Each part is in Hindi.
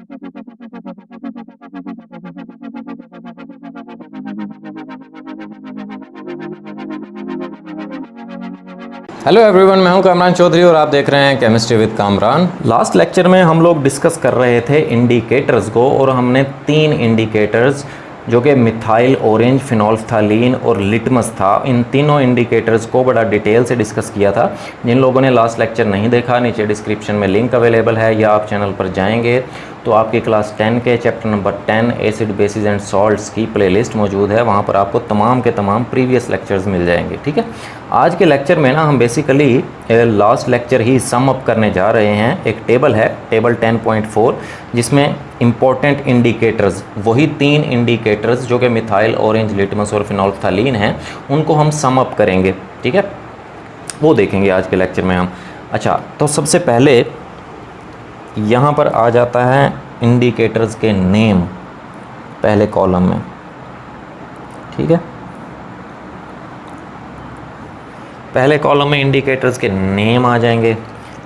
हेलो एवरीवन, मैं हूं कामरान चौधरी और आप देख रहे हैं chemistry with Kamran. Last lecture में हम लोग डिस्कस कर रहे थे इंडिकेटर्स को, और हमने 3 इंडिकेटर्स जो कि मिथाइल ऑरेंज, फिनोल्फ्थालीन और लिटमस था, इन तीनों इंडिकेटर्स को बड़ा डिटेल से डिस्कस किया था। जिन लोगों ने लास्ट लेक्चर नहीं देखा, नीचे डिस्क्रिप्शन में लिंक अवेलेबल है, या आप चैनल पर जाएंगे तो आपकी क्लास 10 के chapter number 10 acid basis and salts की प्लेलिस्ट मौजूद है। वहाँ पर आपको तमाम के तमाम प्रीवियस लेक्चर्स मिल जाएंगे। ठीक है, आज के लेक्चर में ना हम बेसिकली लास्ट लेक्चर ही सम अप करने जा रहे हैं। एक टेबल है, टेबल 10.4, जिसमें इंपॉर्टेंट इंडिकेटर्स, वही 3 इंडिकेटर्स जो कि मिथाइल ऑरेंज, लिटमस और फिनोल्फ्थालीन हैं, उनको हम सम अप करेंगे। ठीक है, वो देखेंगे आज के लेक्चर में हम। अच्छा, तो सबसे पहले यहाँ पर आ जाता है इंडिकेटर्स के नेम पहले कॉलम में। ठीक है, पहले कॉलम में इंडिकेटर्स के नेम आ जाएंगे।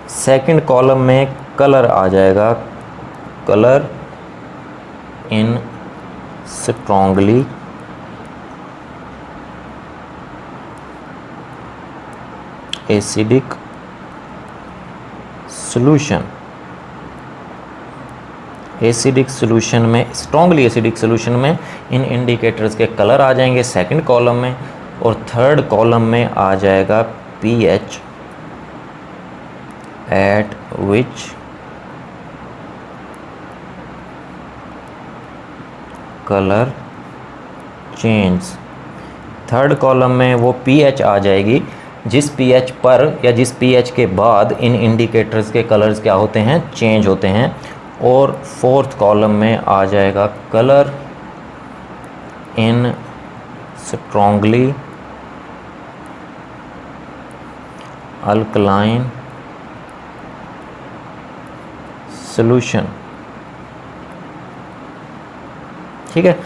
सेकंड कॉलम में कलर आ जाएगा, कलर इन strongly acidic solution. Acidic solution में, स्ट्रॉन्गली एसिडिक सॉल्यूशन में इन इंडिकेटर्स के कलर आ जाएंगे सेकंड कॉलम में। और थर्ड कॉलम में आ जाएगा pH eight which colour change. Third column में वो pH आ जाएगी जिस pH पर या जिस pH के बाद इन इंडिकेटर्स के कलर्स क्या होते हैं, चेंज होते हैं। और फोर्थ कॉलम में आ जाएगा कलर इन स्ट्रॉन्गली अल्कलाइन सॉल्यूशन। ठीक है,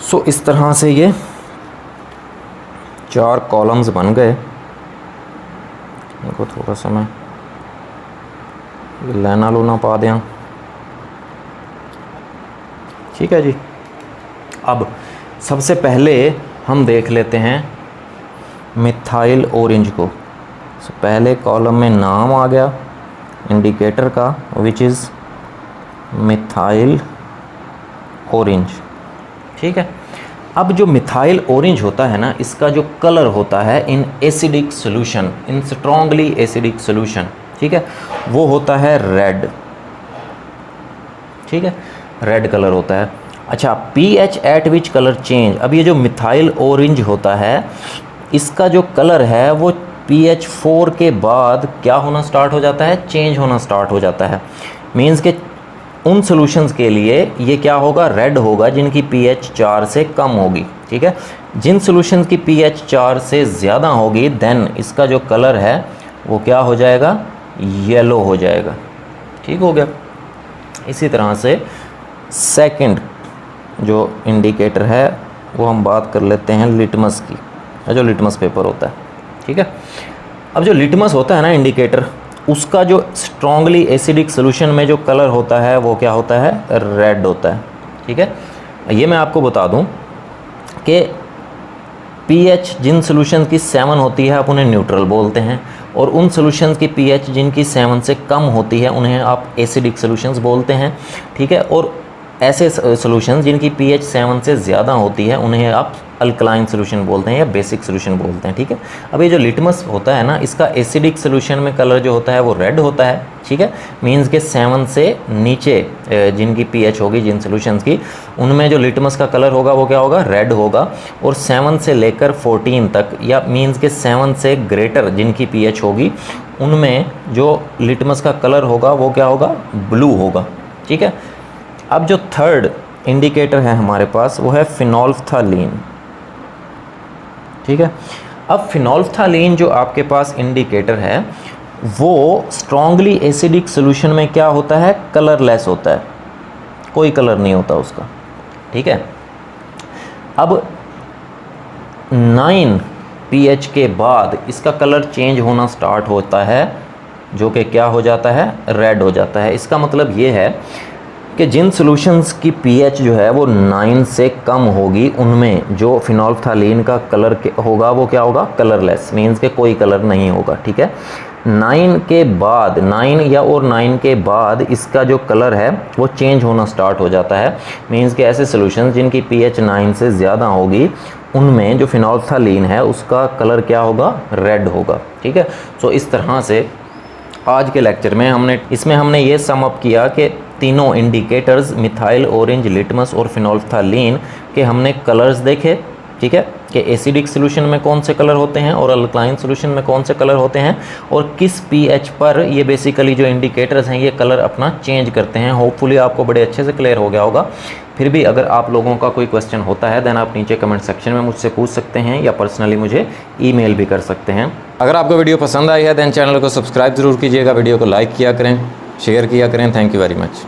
सो इस तरह से ये 4 कॉलम्स बन गए। इनको थोड़ा सा मैं लाना लूना पा दें। ठीक है जी, अब सबसे पहले हम देख लेते हैं मिथाइल ऑरेंज को। पहले कॉलम में नाम आ गया इंडिकेटर का, विच इज़ मिथाइल ऑरेंज। ठीक है, अब जो मिथाइल ऑरेंज होता है ना, इसका जो कलर होता है in acidic solution, in strongly acidic solution, ठीक है, वो होता है रेड। ठीक है, रेड कलर होता है। अच्छा, pH eight which colour change. अब ये जो मिथाइल ऑरेंज होता है, इसका जो कलर है वो pH 4 के बाद क्या होना स्टार्ट हो जाता है, चेंज होना स्टार्ट हो जाता है। मीन्स के उन सॉल्यूशंस के लिए ये क्या होगा, रेड होगा जिनकी pH 4 से कम होगी। ठीक है, जिन सॉल्यूशंस की pH 4 से ज़्यादा होगी, देन इसका जो कलर है वो क्या हो जाएगा, येलो हो जाएगा। ठीक हो गया। इसी तरह से सेकंड जो इंडिकेटर है वो हम बात कर लेते हैं लिटमस की, जो लिटमस पेपर होता है। ठीक है, अब जो लिटमस होता है ना इंडिकेटर, उसका जो स्ट्रॉन्गली एसिडिक सॉल्यूशन में जो कलर होता है वो क्या होता है, रेड होता है। ठीक है, ये मैं आपको बता दूं कि pH जिन सॉल्यूशन की 7 होती है आप उन्हें न्यूट्रल बोलते हैं, और उन सॉल्यूशंस की pH जिनकी 7 से कम होती है उन्हें आप एसिडिक सॉल्यूशंस बोलते हैं। ठीक है, और ऐसे सॉल्यूशंस जिनकी pH 7 से ज़्यादा होती है उन्हें आप अल्कलाइन सॉल्यूशन बोलते हैं या बेसिक सॉल्यूशन बोलते हैं। ठीक है, अब ये जो लिटमस होता है ना, इसका एसिडिक सॉल्यूशन में कलर जो होता है वो रेड होता है। ठीक है, मीन्स के 7 से नीचे जिनकी pH होगी जिन सॉल्यूशंस की, उनमें जो लिटमस का कलर होगा वो क्या होगा, रेड होगा। और 7 से लेकर 14 तक, या मीन्स के 7 से ग्रेटर जिनकी pH होगी, उनमें जो लिटमस का कलर होगा वो क्या होगा, ब्लू होगा। ठीक है, अब जो थर्ड इंडिकेटर है हमारे पास वो है फिनोल्फ्थालीन। ठीक है, अब फिनोल्फ्थालीन जो आपके पास इंडिकेटर है वो स्ट्रॉन्गली एसिडिक सॉल्यूशन में क्या होता है, कलरलेस होता है, कोई कलर नहीं होता उसका। ठीक है, अब 9 pH के बाद इसका कलर चेंज होना स्टार्ट होता है, जो कि क्या हो जाता है, रेड हो जाता है। इसका मतलब ये है कि जिन सॉल्यूशंस की पीएच जो है वो 9 से कम होगी उनमें जो फिनोल्फ्थालीन का कलर होगा वो क्या होगा, कलरलेस, मीन्स के कोई कलर नहीं होगा। ठीक है, 9 के बाद 9 के बाद इसका जो कलर है वो चेंज होना स्टार्ट हो जाता है। मीन्स के ऐसे सॉल्यूशंस जिनकी पीएच 9 से ज़्यादा होगी उनमें जो फिनोल्फ्थालीन है उसका कलर क्या होगा, रेड होगा। ठीक है, सो इस तरह से आज के लेक्चर में हमने ये सम अप किया कि तीनों इंडिकेटर्स मिथाइल ऑरेंज लिटमस और फिनोल्फ्थालीन के हमने कलर्स देखे। ठीक है, कि एसिडिक सॉल्यूशन में कौन से कलर होते हैं और अल्कलाइन सॉल्यूशन में कौन से कलर होते हैं और किस पीएच पर ये बेसिकली जो इंडिकेटर्स हैं ये कलर अपना चेंज करते हैं। होपफुली आपको बड़े अच्छे से क्लियर हो गया होगा। फिर भी अगर आप लोगों का कोई क्वेश्चन होता है देन आप नीचे कमेंट सेक्शन में मुझसे पूछ सकते हैं या पर्सनली मुझे ईमेल भी कर सकते हैं। अगर आपको वीडियो पसंद आई है देन चैनल को सब्सक्राइब ज़रूर कीजिएगा, वीडियो को लाइक किया करें, शेयर किया करें। Thank you very much.